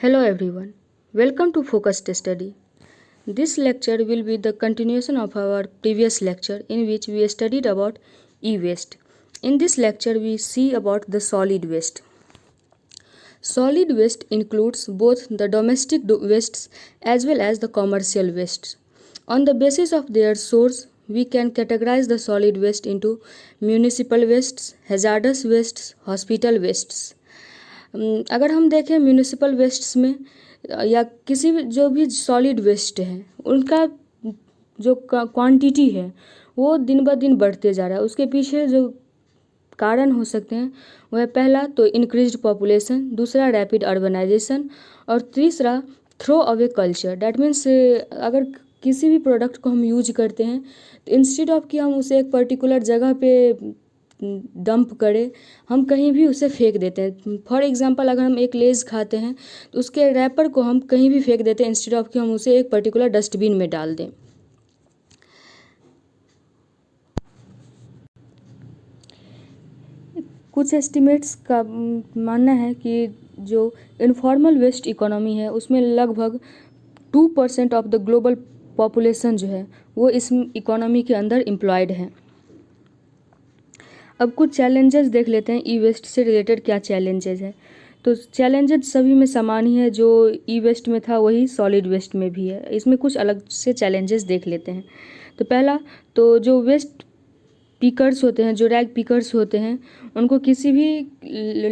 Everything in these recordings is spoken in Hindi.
Hello everyone, welcome to Focused Study. This lecture will be the continuation of our previous lecture in which we studied about e-waste. In this lecture we see about the solid waste. Solid waste includes both the domestic wastes as well as the commercial wastes. On the basis of their source, we can categorize the solid waste into municipal wastes, hazardous wastes, hospital wastes. अगर हम देखें म्यूनिसिपल वेस्ट्स में या किसी भी जो भी सॉलिड वेस्ट है उनका जो क्वांटिटी है वो दिन ब दिन बढ़ते जा रहा है। उसके पीछे जो कारण हो सकते हैं वह पहला तो इंक्रीज्ड पॉपुलेशन, दूसरा रैपिड अर्बनाइजेशन और तीसरा throw away culture. That means अगर किसी भी प्रोडक्ट को हम यूज करते हैं तो इंस्टेड ऑफ कि हम उसे एक पर्टिकुलर जगह पे डंप करें, हम कहीं भी उसे फेंक देते हैं। फॉर एग्जांपल अगर हम एक लेज़ खाते हैं तो उसके रैपर को हम कहीं भी फेंक देते हैं इंस्टेड ऑफ कि हम उसे एक पर्टिकुलर डस्टबिन में डाल दें। कुछ एस्टिमेट्स का मानना है कि जो इनफॉर्मल वेस्ट इकोनॉमी है उसमें लगभग 2% ऑफ द ग्लोबल पॉपुलेशन जो है वो इस इकोनॉमी के अंदर एम्प्लॉयड है। अब कुछ चैलेंजेस देख लेते हैं ई वेस्ट से रिलेटेड क्या चैलेंजेस है। तो चैलेंजेस सभी में समान ही है, जो ई वेस्ट में था वही सॉलिड वेस्ट में भी है। इसमें कुछ अलग से चैलेंजेस देख लेते हैं। तो पहला तो जो वेस्ट पिकर्स होते हैं, जो रैग पिकर्स होते हैं, उनको किसी भी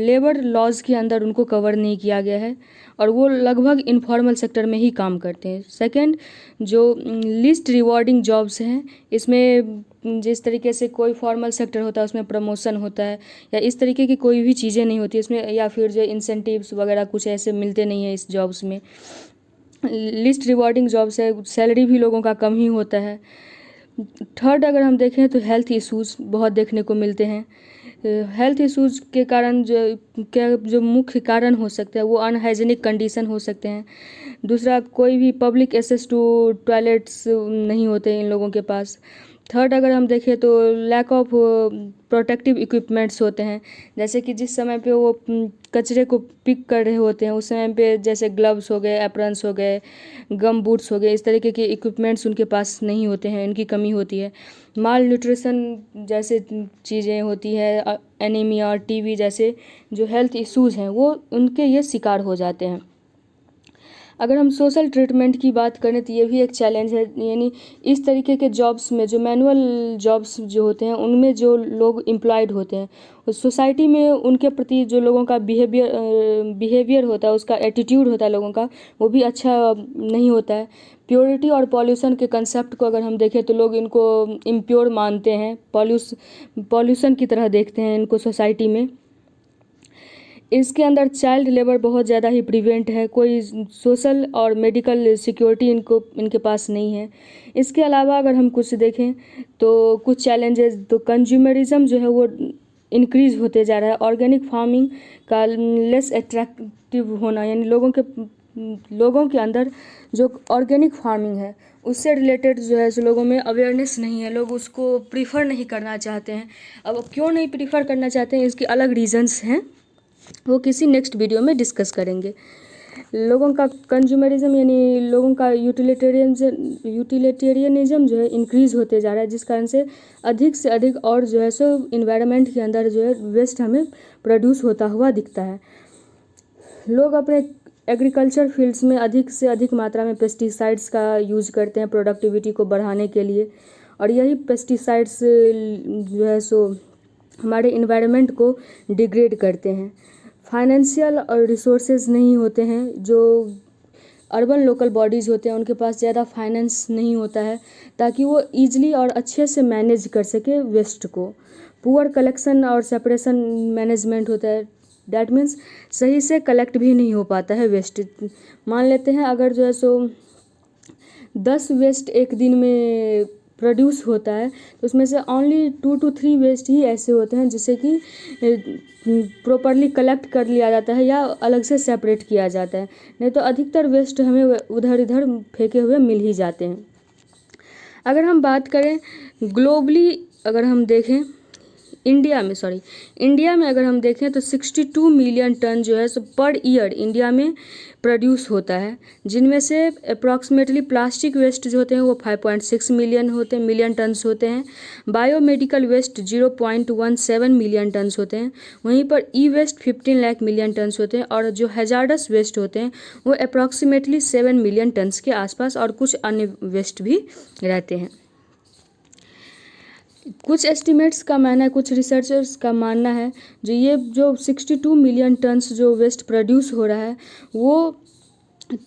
लेबर लॉज के अंदर उनको कवर नहीं किया गया है और वो लगभग इनफॉर्मल सेक्टर में ही काम करते हैं। सेकंड, जो लिस्ट रिवॉर्डिंग जॉब्स हैं, इसमें जिस तरीके से कोई फॉर्मल सेक्टर होता है उसमें प्रमोशन होता है या इस तरीके की कोई भी चीज़ें नहीं होती इसमें, या फिर जो इंसेंटिव्स वगैरह कुछ ऐसे मिलते नहीं है इस जॉब्स में। लिस्ट रिवॉर्डिंग जॉब्स है, सैलरी भी लोगों का कम ही होता है। थर्ड, अगर हम देखें तो हेल्थ इश्यूज़ बहुत देखने को मिलते हैं। हेल्थ इश्यूज़ के कारण जो मुख्य कारण हो सकता है वो अनहाइजीनिक कंडीशन हो सकते हैं। दूसरा, कोई भी पब्लिक एक्सेस टू टॉयलेट्स नहीं होते इन लोगों के पास। थर्ड, अगर हम देखें तो लैक ऑफ प्रोटेक्टिव इक्विपमेंट्स होते हैं, जैसे कि जिस समय पे वो कचरे को पिक कर रहे होते हैं उस समय पे जैसे ग्लव्स हो गए, एप्रन्स हो गए, गम बूट्स हो गए, इस तरीके के इक्विपमेंट्स उनके पास नहीं होते हैं, इनकी कमी होती है। माल न्यूट्रिशन जैसे चीज़ें होती है, एनीमिया, टीबी जैसे जो हेल्थ इश्यूज़ हैं वो उनके ये शिकार हो जाते हैं। अगर हम सोशल ट्रीटमेंट की बात करें तो ये भी एक चैलेंज है, यानी इस तरीके के जॉब्स में जो मैनुअल जॉब्स जो होते हैं उनमें जो लोग एम्प्लॉयड होते हैं उस सोसाइटी में उनके प्रति जो लोगों का बिहेवियर होता है, उसका एटीट्यूड होता है लोगों का, वो भी अच्छा नहीं होता है। प्योरिटी और पॉल्यूशन के कंसेप्ट को अगर हम देखें तो लोग इनको इम्प्योर मानते हैं, पॉल्यूशन की तरह देखते हैं इनको सोसाइटी में। इसके अंदर चाइल्ड लेबर बहुत ज़्यादा ही प्रिवेंट है, कोई सोशल और मेडिकल सिक्योरिटी इनके पास नहीं है। इसके अलावा अगर हम कुछ देखें तो कुछ चैलेंजेस, तो कंज्यूमरिज्म जो है वो इंक्रीज़ होते जा रहा है। ऑर्गेनिक फार्मिंग का लेस अट्रैक्टिव होना, यानी लोगों के अंदर जो ऑर्गेनिक फार्मिंग है उससे रिलेटेड जो है लोगों में अवेयरनेस नहीं है, लोग उसको प्रीफर नहीं करना चाहते हैं। अब क्यों नहीं प्रीफर करना चाहते हैं, इसके अलग रीज़न्स हैं, वो किसी नेक्स्ट वीडियो में डिस्कस करेंगे। लोगों का कंज्यूमरिज्म यानी लोगों का यूटिलिटेरियनिज्म जो है इंक्रीज़ होते जा रहा है, जिस कारण से अधिक और जो है सो इन्वायरमेंट के अंदर जो है वेस्ट हमें प्रोड्यूस होता हुआ दिखता है। लोग अपने एग्रीकल्चर फील्ड्स में अधिक से अधिक मात्रा में पेस्टिसाइड्स का यूज़ करते हैं प्रोडक्टिविटी को बढ़ाने के लिए, और यही पेस्टिसाइड्स जो है सो हमारे इन्वायरमेंट को डिग्रेड करते हैं। फाइनेंशियल और रिसोर्सेज नहीं होते हैं, जो अर्बन लोकल बॉडीज़ होते हैं उनके पास ज़्यादा फाइनेंस नहीं होता है ताकि वो ईजिली और अच्छे से मैनेज कर सके वेस्ट को। पुअर कलेक्शन और सेपरेशन मैनेजमेंट होता है, डैट मीन्स सही से कलेक्ट भी नहीं हो पाता है वेस्ट। मान लेते हैं अगर जो है सो 10 वेस्ट एक दिन में प्रोड्यूस होता है तो उसमें से ओनली 2 to 3 वेस्ट ही ऐसे होते हैं जिसे कि प्रॉपरली कलेक्ट कर लिया जाता है या अलग से सेपरेट किया जाता है, नहीं तो अधिकतर वेस्ट हमें उधर इधर फेंके हुए मिल ही जाते हैं। अगर हम बात करें ग्लोबली, अगर हम देखें इंडिया में अगर हम देखें तो 62 मिलियन टन जो है सो पर ईयर इंडिया में प्रोड्यूस होता है, जिनमें से अप्रॉक्सीमेटली प्लास्टिक वेस्ट जो होते हैं वो 5.6 मिलियन टन्स होते हैं। बायोमेडिकल वेस्ट 0.17 मिलियन टन्स होते हैं। वहीं पर ई वेस्ट 15 लाख मिलियन टन्स होते हैं, और जो हैजार्डस वेस्ट होते हैं वो अप्रॉक्सीमेटली 7 मिलियन टन्स के आसपास, और कुछ अन्य वेस्ट भी रहते हैं। कुछ एस्टिमेट्स का मानना है, कुछ रिसर्चर्स का मानना है जो 62 मिलियन टन्स जो वेस्ट प्रोड्यूस हो रहा है वो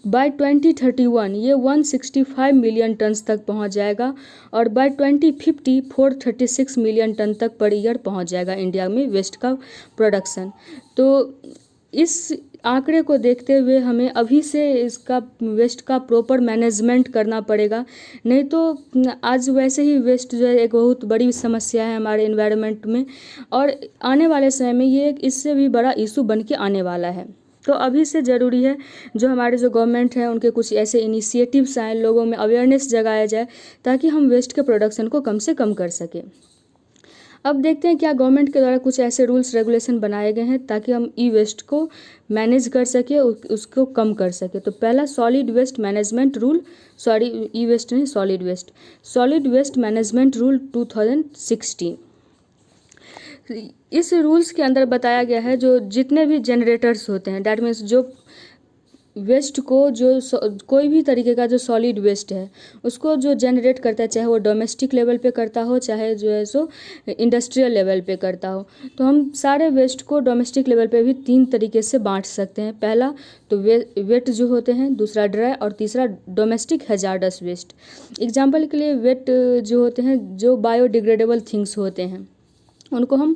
बाय 2031 ये 165 मिलियन टन्स तक पहुंच जाएगा, और बाय 2050 436 मिलियन टन तक पर ईयर पहुंच जाएगा इंडिया में वेस्ट का प्रोडक्शन। तो इस आंकड़े को देखते हुए हमें अभी से इसका वेस्ट का प्रॉपर मैनेजमेंट करना पड़ेगा, नहीं तो आज वैसे ही वेस्ट जो है एक बहुत बड़ी समस्या है हमारे एनवायरनमेंट में, और आने वाले समय में ये एक इससे भी बड़ा इशू बन के आने वाला है। तो अभी से ज़रूरी है जो हमारे जो गवर्नमेंट है उनके कुछ ऐसे इनिशिएटिव्स आए, लोगों में अवेयरनेस जगाया जाए ताकि हम वेस्ट के प्रोडक्शन को कम से कम कर सकें। अब देखते हैं क्या गवर्नमेंट के द्वारा कुछ ऐसे रूल्स रेगुलेशन बनाए गए हैं ताकि हम ई वेस्ट को मैनेज कर सके, उसको कम कर सके। तो पहला सॉलिड वेस्ट मैनेजमेंट रूल, ई वेस्ट नहीं सॉलिड वेस्ट मैनेजमेंट रूल 2016। इस रूल्स के अंदर बताया गया है जो जितने भी जनरेटर्स होते हैं, डैट मीन्स जो वेस्ट को कोई भी तरीके का जो सॉलिड वेस्ट है उसको जो जनरेट करता है, चाहे वो डोमेस्टिक लेवल पे करता हो चाहे जो है सो इंडस्ट्रियल लेवल पे करता हो, तो हम सारे वेस्ट को डोमेस्टिक लेवल पे भी 3 तरीके से बांट सकते हैं। पहला तो वेट जो होते हैं, दूसरा ड्राई, और तीसरा डोमेस्टिक हैजार्डस वेस्ट। एग्जाम्पल के लिए वेट जो होते हैं जो बायोडिग्रेडेबल थिंग्स होते हैं उनको हम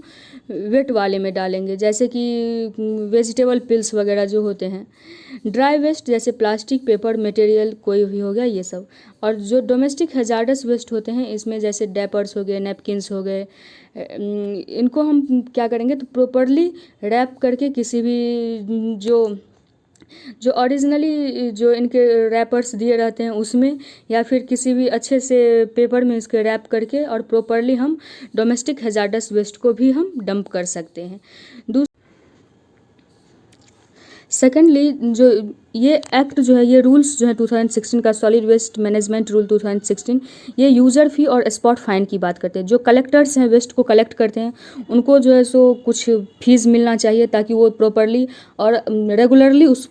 वेट वाले में डालेंगे, जैसे कि वेजिटेबल पिल्स वगैरह जो होते हैं। ड्राई वेस्ट जैसे प्लास्टिक, पेपर मटेरियल कोई भी हो गया ये सब। और जो डोमेस्टिक हैजार्डस वेस्ट होते हैं इसमें जैसे डायपर्स हो गए, नैपकिन्स हो गए, इनको हम क्या करेंगे तो प्रॉपरली रैप करके किसी भी जो ओरिजिनली जो इनके रैपर्स दिए रहते हैं उसमें, या फिर किसी भी अच्छे से पेपर में इसके रैप करके और प्रॉपरली हम डोमेस्टिक हैजार्डस वेस्ट को भी हम डंप कर सकते हैं। सेकेंडली जो ये एक्ट जो है, ये रूल्स जो है 2016 का सॉलिड वेस्ट मैनेजमेंट रूल 2016, ये यूज़र फ़ी और स्पॉट फाइन की बात करते हैं। जो कलेक्टर्स हैं वेस्ट को कलेक्ट करते हैं उनको जो है सो कुछ फीस मिलना चाहिए ताकि वो प्रॉपरली और रेगुलरली उस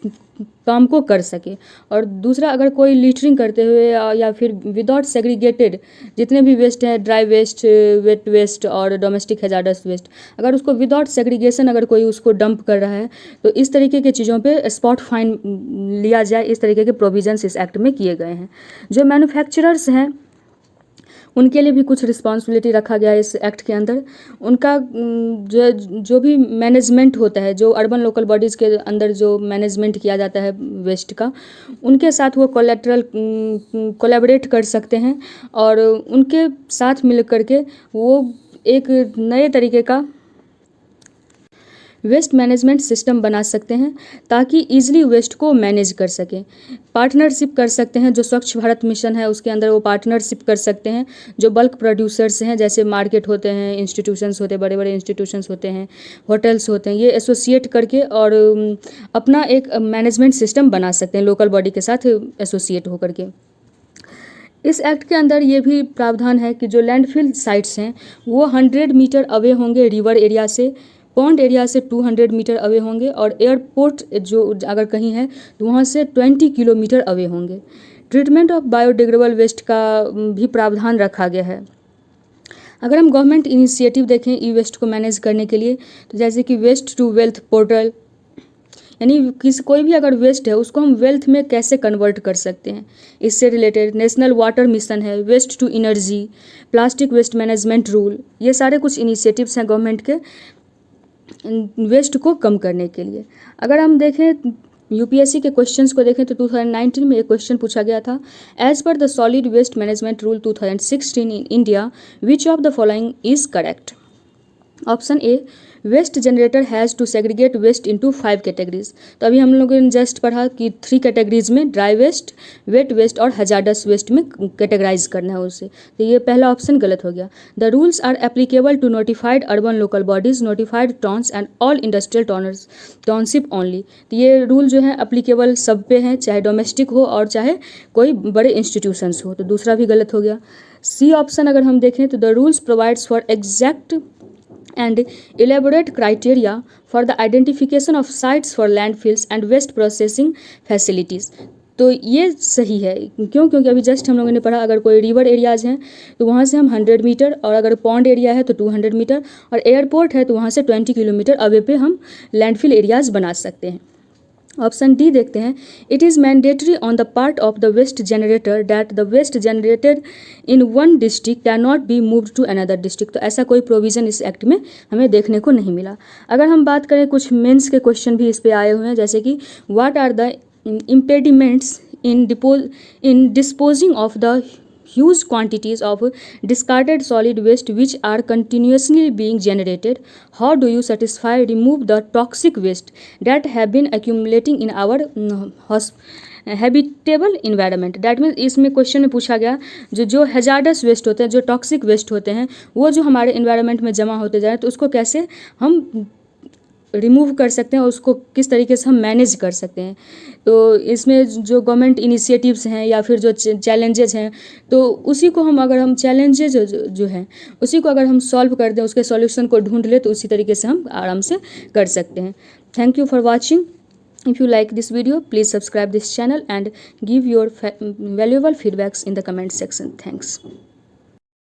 काम को कर सके। और दूसरा, अगर कोई लिटरिंग करते हुए या फिर विदाउट सेग्रीगेटेड जितने भी वेस्ट हैं, ड्राई वेस्ट, वेट वेस्ट और डोमेस्टिक हैजार्डस वेस्ट, अगर उसको विदाउट सेग्रीगेशन अगर कोई उसको डंप कर रहा है तो इस तरीके की चीज़ों पे स्पॉट फाइन लिया जाए। इस तरीके के प्रोविजंस इस एक्ट में किए गए हैं। जो मैन्युफैक्चरर्स हैं उनके लिए भी कुछ रिस्पॉन्सिबिलिटी रखा गया है इस एक्ट के अंदर। उनका जो भी मैनेजमेंट होता है, जो अर्बन लोकल बॉडीज़ के अंदर जो मैनेजमेंट किया जाता है वेस्ट का, उनके साथ वो कोलैबोरेट कर सकते हैं और उनके साथ मिल करके वो एक नए तरीके का वेस्ट मैनेजमेंट सिस्टम बना सकते हैं ताकि ईजिली वेस्ट को मैनेज कर सकें। पार्टनरशिप कर सकते हैं, जो स्वच्छ भारत मिशन है उसके अंदर वो पार्टनरशिप कर सकते हैं। जो बल्क प्रोड्यूसर्स हैं जैसे मार्केट होते हैं, इंस्टीट्यूशंस होते हैं, बड़े बड़े इंस्टीट्यूशंस होते हैं, होटल्स होते हैं, ये एसोसिएट करके और अपना एक मैनेजमेंट सिस्टम बना सकते हैं लोकल बॉडी के साथ एसोसिएट होकर के। इस एक्ट के अंदर ये भी प्रावधान है कि जो लैंडफिल साइट्स हैं वो 100 मीटर अवे होंगे रिवर एरिया से, पॉन्ड एरिया से 200 मीटर अवे होंगे, और एयरपोर्ट जो अगर कहीं है तो वहाँ से 20 किलोमीटर अवे होंगे। ट्रीटमेंट ऑफ बायोडिग्रेडेबल वेस्ट का भी प्रावधान रखा गया है। अगर हम गवर्नमेंट इनिशिएटिव देखें ई वेस्ट को मैनेज करने के लिए, तो जैसे कि वेस्ट टू वेल्थ पोर्टल, यानी कोई भी अगर वेस्ट है उसको हम वेल्थ में कैसे कन्वर्ट कर सकते हैं, इससे रिलेटेड नेशनल वाटर मिशन है, waste to energy, plastic waste management rule, ये सारे कुछ इनिशिएटिव्स हैं गवर्नमेंट के वेस्ट को कम करने के लिए। अगर हम देखें यूपीएससी के क्वेश्चंस को देखें तो 2019 में एक क्वेश्चन पूछा गया था, as per the solid waste management rule 2016 in India which of the following is correct. Option A, waste generator has to segregate waste into 5 categories. तो अभी हम लोगों ने जस्ट पढ़ा कि 3 कैटेगरीज में ड्राई वेस्ट, वेट वेस्ट और हजार्डस वेस्ट में कैटेगराइज करना है उसे। तो ये पहला ऑप्शन गलत हो गया। The rules are applicable to notified urban local bodies, notified towns and all industrial township only. तो ये रूल जो है एप्लीकेबल सब पे हैं, चाहे डोमेस्टिक हो और चाहे कोई बड़े इंस्टीट्यूशंस हो। तो दूसरा भी गलत हो गया। सी ऑप्शन अगर हम देखें तो the rules provides for exact and elaborate criteria for the identification of sites for landfills and waste processing facilities। तो ये सही है। क्यों? क्योंकि अभी जस्ट हम लोगों ने पढ़ा, अगर कोई रिवर एरियाज़ हैं तो वहाँ से हम 100 मीटर, और अगर पॉन्ड एरिया है तो 200 मीटर, और एयरपोर्ट है तो वहाँ से 20 किलोमीटर अवे पे हम लैंडफिल एरियाज़ बना सकते हैं। ऑप्शन डी देखते हैं। It is mandatory on the part of the waste generator that the waste generated in one district can not be moved to another district. तो ऐसा कोई प्रोविज़न इस एक्ट में हमें देखने को नहीं मिला। अगर हम बात करें, कुछ मेंस के क्वेश्चन भी इस पे आए हुए हैं, जैसे कि what are the impediments in disposing of the huge quantities of discarded solid waste which are continuously being generated? How do you satisfy remove the toxic waste that have been accumulating in our habitable environment? That means इसमें क्वेश्चन में पूछा गया जो हैजार्डस वेस्ट होते हैं, जो टॉक्सिक वेस्ट होते हैं, वो जो हमारे इन्वायरमेंट में जमा होते जा रहे हैं, तो उसको कैसे हम रिमूव कर सकते हैं और उसको किस तरीके से हम मैनेज कर सकते हैं। तो इसमें जो गवर्नमेंट इनिशिएटिव्स हैं या फिर जो चैलेंजेस हैं, तो उसी को हम, अगर हम चैलेंजेस जो हैं उसी को अगर हम सॉल्व कर दें, उसके सॉल्यूशन को ढूंढ ले, तो उसी तरीके से हम आराम से कर सकते हैं। Thank you for watching. If you like this video, please subscribe this channel and give your valuable feedbacks in the comment section. Thanks.